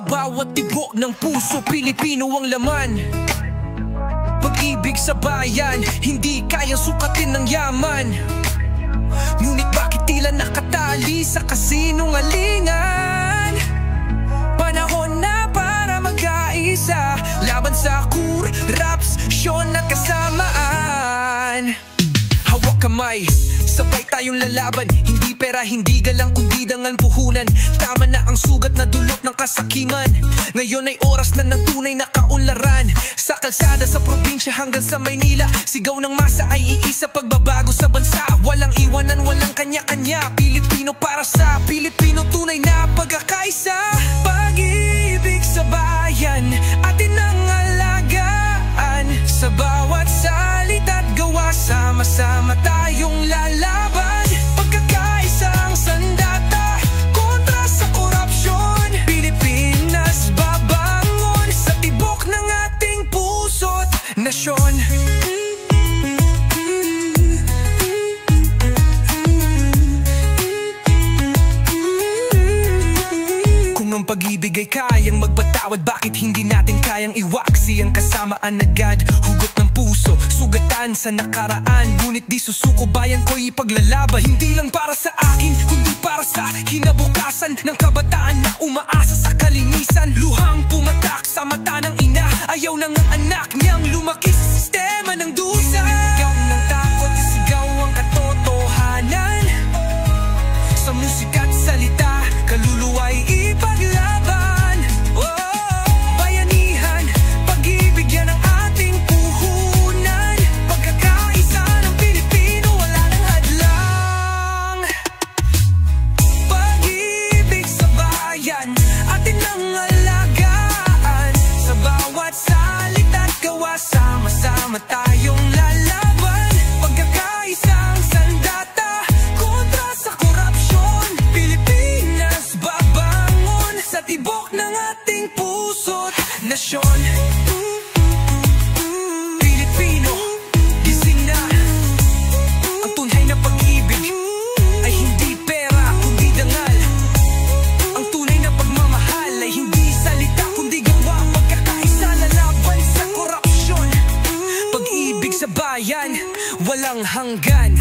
bawat tibok ng puso, Pilipino ang laman. Pag-ibig sa bayan, hindi kayang sukatin ng yaman. Ngunit bakit tila nakatali sa kasinungalingan? Panahon na para magkaisa, laban sa korupsyon at kasamaan. Hawak kamay, sabay tayong lalaban. Hindi pera, hindi galang, kundi dangan puhunan. Tama na ang sugat na dulot ng kasakiman. Ngayon ay oras na ng tunay na kaunlaran. Sa kalsada, sa probinsya hanggang sa Maynila, sigaw ng masa ay iisa, pagbabago sa bansa. Walang iwanan, walang kanya-kanya. Pilipino para sa Pilipino, tunay na pagkakaisa. Pag-ibig sa bayan, atin ang alagaan. Sa bawat salita't gawa, sama-sama tayong lalaban. Pagkakaisang sandata kontra sa korupsyon, Pilipinas babangon sa tibok ng ating puso't nasyon. Kung ang pag-ibig ay kayang magpatawad, bakit hindi natin kayang iwaksi ang kasamaan agad? Hugot ng puso, sugatan sa nakaraan, ngunit di susuko, bayan ko'y ipaglalaban. Hindi lang para sa akin, kundi para sa kinabukasan ng kabataan na umaasa sa kalinisan. Luhang pumatak sa mata ng ina, ayaw ng anak niyang lumaki sa sistema ng dusa. Sigaw ng takot, sigaw ang katotohanan. Sa musika't salita, kaluluwa'y ipaglaban. Bayanihan, pag-ibig yan ang ating puhunan. Pagkakaisa ng Pilipino, wala nang hadlang. Pag-ibig sa bayan, atin ang alagaan. Sa bawat salita't gawa, sama-sama tayong lalaban. Pagkakaisang sandata kontra sa korupsyon, Pilipinas babangon sa tibok ng ating puso't nasyon. Pilipino, gising na. Ang tunay na pag-ibig ay hindi pera, kundi dangal. Ang tunay na pagmamahal ay hindi salita, kundi gawa. Pagkakaisa, lalaban sa korupsyon. Pag-ibig sa bayan, walang hanggan.